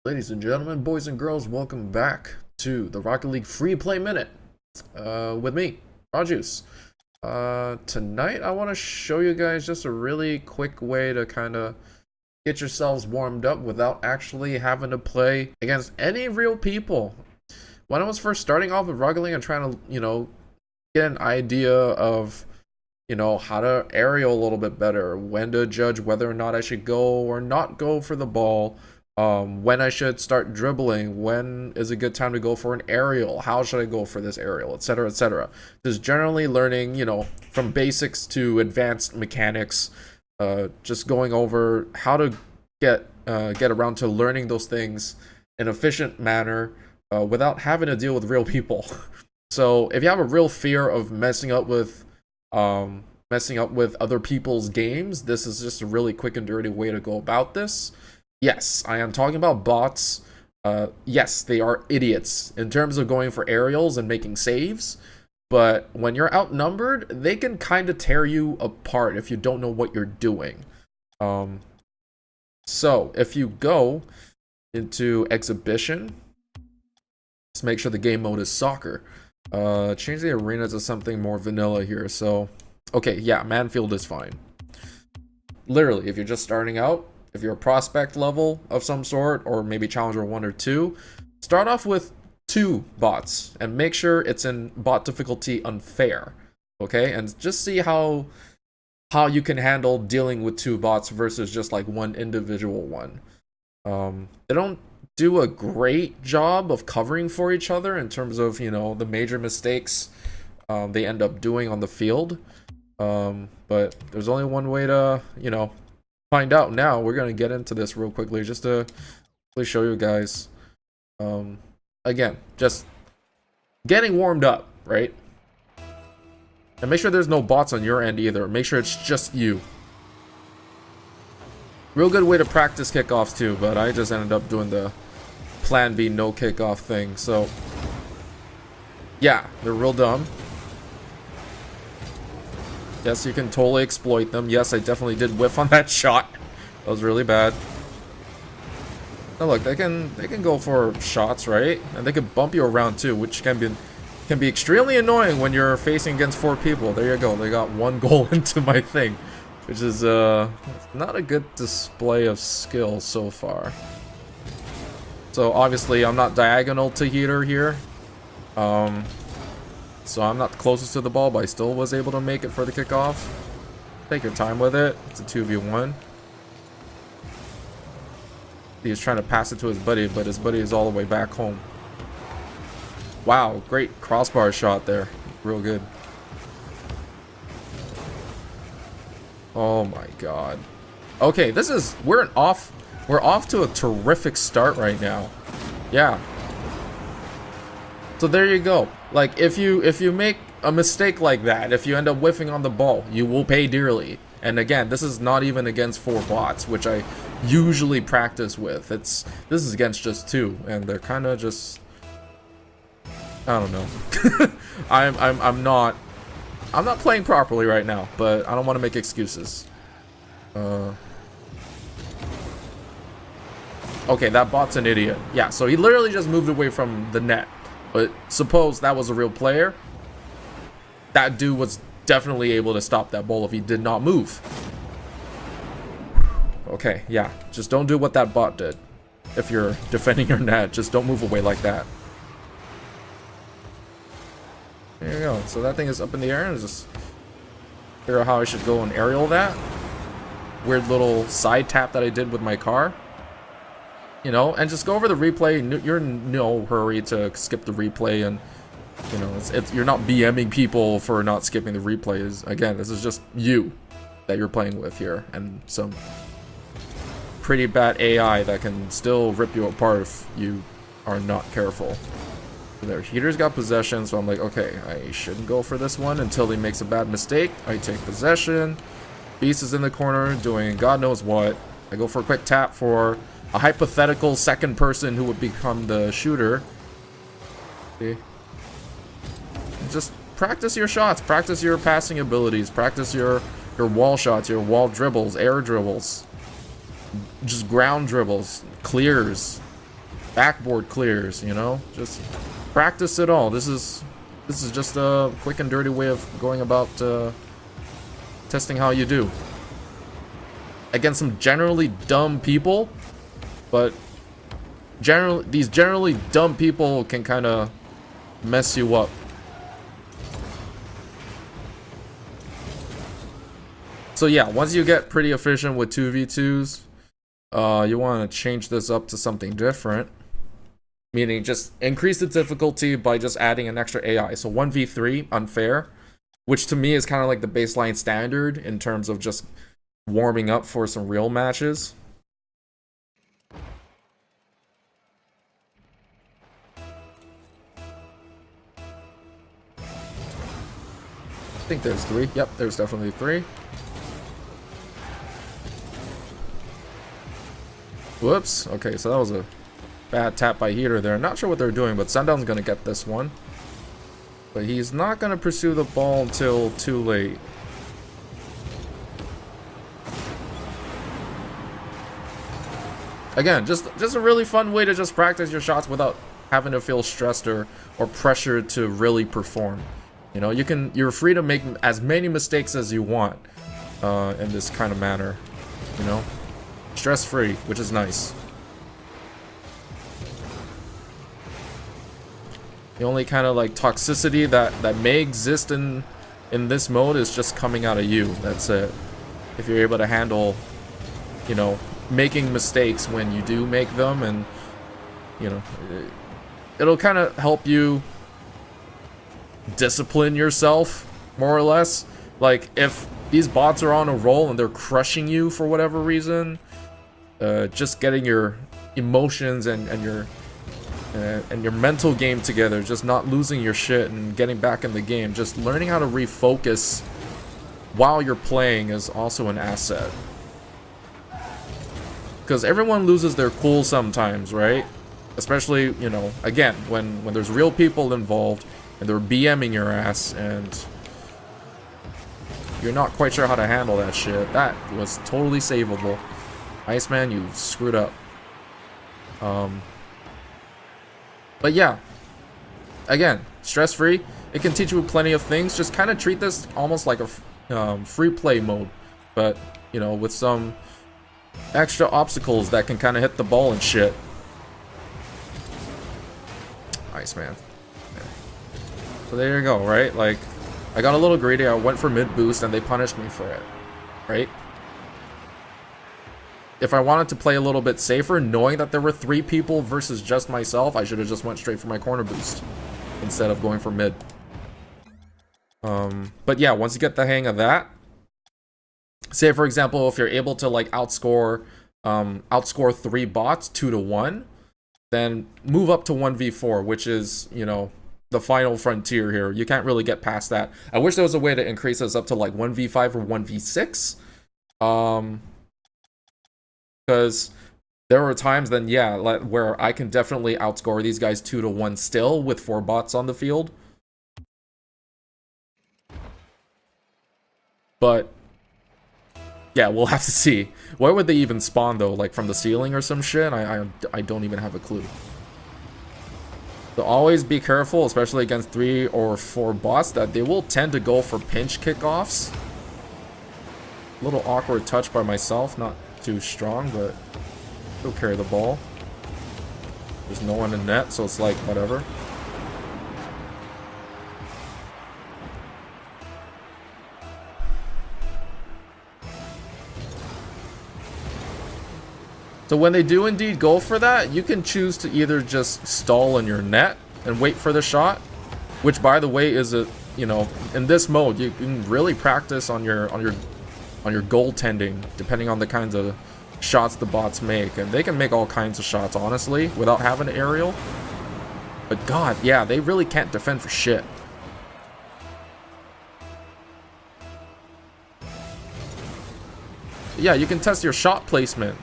Ladies and gentlemen, boys and girls, welcome back to the Rocket League Free Play Minute with me, RahJuice. Tonight I want to show you guys just a really quick way to kind of get yourselves warmed up without actually having to play against any real people. When I was first starting off with Rocket League and trying to, get an idea of, how to aerial a little bit better, when to judge whether or not I should go or not go for the ball, when I should start dribbling, when is a good time to go for an aerial, how should I go for this aerial, etc., etc. Just generally learning, from basics to advanced mechanics, just going over how to get around to learning those things in an efficient manner without having to deal with real people. So if you have a real fear of messing up with other people's games, this is just a really quick and dirty way to go about this. Yes, I am talking about bots. Yes, they are idiots in terms of going for aerials and making saves, but when you're outnumbered, they can kind of tear you apart if you don't know what you're doing. So if you go into exhibition, just make sure the game mode is soccer. Change the arena to something more vanilla here. So, okay, yeah, Manfield is fine. Literally, if you're just starting out, if you're a prospect level of some sort, or maybe challenger 1 or 2, start off with 2 bots and make sure it's in bot difficulty unfair. Okay, and just see how you can handle dealing with 2 bots versus just like one individual one. They don't do a great job of covering for each other in terms of, the major mistakes they end up doing on the field. But there's only one way to, find out. Now we're gonna get into this real quickly just to really show you guys. Again, just getting warmed up, right? And make sure there's no bots on your end either. Make sure it's just you. Real good way to practice kickoffs too, but I just ended up doing the plan B no kickoff thing. So yeah, they're real dumb. Yes, you can totally exploit them. Yes, I definitely did whiff on that shot. That was really bad. Now look, they can go for shots, right? And they can bump you around too, which can be extremely annoying when you're facing against 4 people. There you go. They got 1 goal into my thing, which is not a good display of skill so far. So obviously I'm not diagonal to heater here. So I'm not the closest to the ball, but I still was able to make it for the kickoff. Take your time with it. It's a 2v1. He was trying to pass it to his buddy, but his buddy is all the way back home. Wow, great crossbar shot there. Real good. Oh my god. Okay, we're off to a terrific start right now. Yeah. So there you go. Like, if you make a mistake like that, if you end up whiffing on the ball, you will pay dearly. And again, this is not even against 4 bots, which I usually practice with. This is against just 2, and they're kind of just, I don't know. I'm not playing properly right now, but I don't want to make excuses. Okay, that bot's an idiot. Yeah, so he literally just moved away from the net. But suppose that was a real player, that dude was definitely able to stop that ball if he did not move. Okay, yeah, just don't do what that bot did. If you're defending your net, just don't move away like that. There you go. So that thing is up in the air, and just figure out how I should go and aerial that. Weird little side tap that I did with my car. And just go over the replay. You're in no hurry to skip the replay, and you're not BMing people for not skipping the replays. Again, this is just you that you're playing with here, and some pretty bad AI that can still rip you apart if you are not careful. There, Heater's got possession, so I'm like, okay, I shouldn't go for this one until he makes a bad mistake. I take possession. Beast is in the corner doing God knows what. I go for a quick tap for a hypothetical second person who would become the shooter. See? Just practice your shots, practice your passing abilities, practice your wall shots, your wall dribbles, air dribbles, just ground dribbles, clears. backboard clears, you know? Just practice it all. This is just a quick and dirty way of going about testing how you do. Against some generally dumb people, but these generally dumb people can kind of mess you up. So yeah, once you get pretty efficient with 2v2s, you want to change this up to something different. Meaning just increase the difficulty by just adding an extra AI. So 1v3, unfair, which to me is kind of like the baseline standard in terms of just warming up for some real matches. I think there's 3. Yep, there's definitely 3. Whoops. Okay, so that was a bad tap by Heater there. Not sure what they're doing, but Sundown's gonna get this one. But he's not gonna pursue the ball until too late. Again, just a really fun way to just practice your shots without having to feel stressed or pressured to really perform. You know, you're free to make as many mistakes as you want in this kind of manner. You know, stress-free, which is nice. The only kind of like toxicity that may exist in this mode is just coming out of you. That's it. If you're able to handle, you know, making mistakes when you do make them, and you know, it'll kind of help you discipline yourself more or less. Like if these bots are on a roll and they're crushing you for whatever reason, just getting your emotions and your mental game together, just not losing your shit and getting back in the game, just learning how to refocus while you're playing is also an asset. Because everyone loses their cool sometimes, right? Especially, you know, again, when there's real people involved and they're BMing your ass and you're not quite sure how to handle that shit. That was totally savable. Iceman, you screwed up. But yeah, again, stress-free. It can teach you plenty of things. Just kind of treat this almost like a free play mode, but you know, with some extra obstacles that can kind of hit the ball and shit. Iceman. Yeah. So there you go, right? Like, I got a little greedy. I went for mid boost and they punished me for it, right? If I wanted to play a little bit safer, knowing that there were 3 people versus just myself, I should have just went straight for my corner boost instead of going for mid. But yeah, once you get the hang of that, say for example, if you're able to like outscore 3 bots 2-1, then move up to 1v4, which is, you know, the final frontier here. You can't really get past that. I wish there was a way to increase this up to like 1v5 or 1v6. Because there were times then, yeah, where I can definitely outscore these guys 2-1 still with 4 bots on the field. But yeah, we'll have to see. Where would they even spawn though? Like from the ceiling or some shit? I don't even have a clue. So always be careful, especially against 3 or 4 bots, that they will tend to go for pinch kickoffs. A little awkward touch by myself, not too strong, but still carry the ball. There's no one in net, so it's like whatever. So when they do indeed go for that, you can choose to either just stall in your net and wait for the shot, which by the way is a, you know, in this mode you can really practice on your goaltending depending on the kinds of shots the bots make, and they can make all kinds of shots honestly without having an aerial. But god, yeah, they really can't defend for shit. Yeah, you can test your shot placement,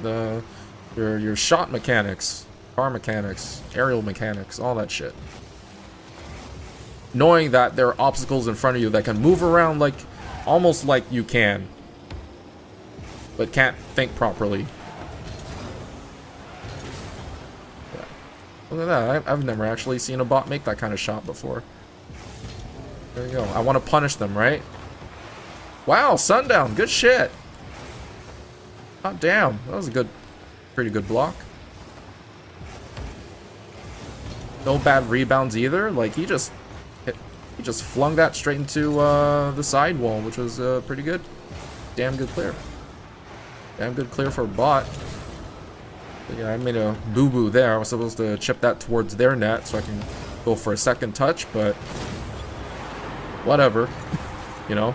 your shot mechanics, car mechanics, aerial mechanics, all that shit. Knowing that there are obstacles in front of you that can move around like almost like you can, but can't think properly. Yeah. Look at that. I've never actually seen a bot make that kind of shot before. There you go. I want to punish them, right? Wow, Sundown. Good shit. God damn. That was a pretty good block. No bad rebounds either. Like, he just flung that straight into the side wall, which was pretty good. Damn good clear. Damn good clear for a bot. But yeah, I made a boo-boo there. I was supposed to chip that towards their net so I can go for a second touch, but whatever, you know.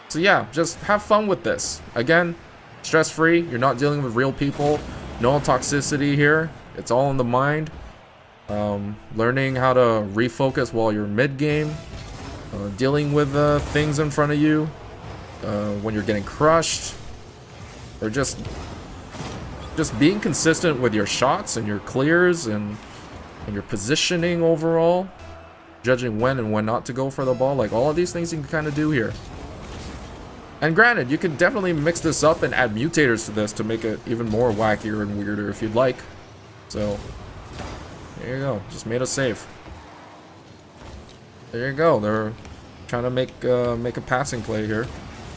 So yeah, just have fun with this. Again, stress-free. You're not dealing with real people. No toxicity here. It's all in the mind. Learning how to refocus while you're mid-game. Dealing with things in front of you. When you're getting crushed. Or just being consistent with your shots and your clears and your positioning overall. Judging when and when not to go for the ball. Like, all of these things you can kind of do here. And granted, you can definitely mix this up and add mutators to this to make it even more wackier and weirder if you'd like. So, there you go. Just made a save. There you go. They're trying to make a passing play here.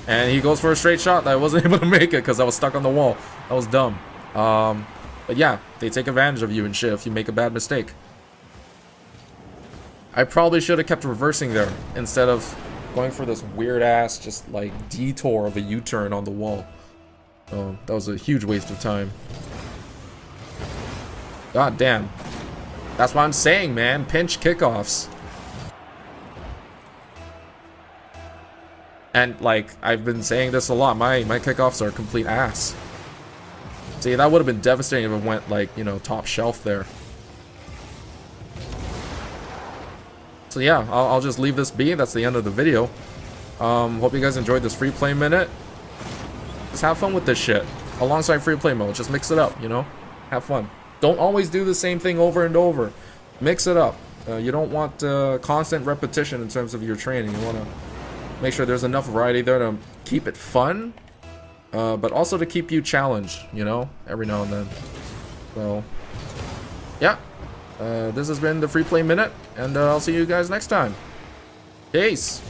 And he goes for a straight shot that I wasn't able to make it because I was stuck on the wall. That was dumb. But yeah, they take advantage of you and shit if you make a bad mistake. I probably should have kept reversing there instead of going for this weird ass just like detour of a U-turn on the wall. That was a huge waste of time. God damn. That's what I'm saying, man. Pinch kickoffs. And like I've been saying this a lot, my kickoffs are complete ass. See, that would have been devastating if it went like, you know, top shelf there. So yeah, I'll just leave this be. That's the end of the video. Hope you guys enjoyed this free play minute. Just have fun with this shit. Alongside free play mode, just mix it up, you know? Have fun. Don't always do the same thing over and over. Mix it up. You don't want constant repetition in terms of your training. You want to make sure there's enough variety there to keep it fun, but also to keep you challenged, you know, every now and then. So, yeah. This has been the Free Play Minute, and I'll see you guys next time. Peace!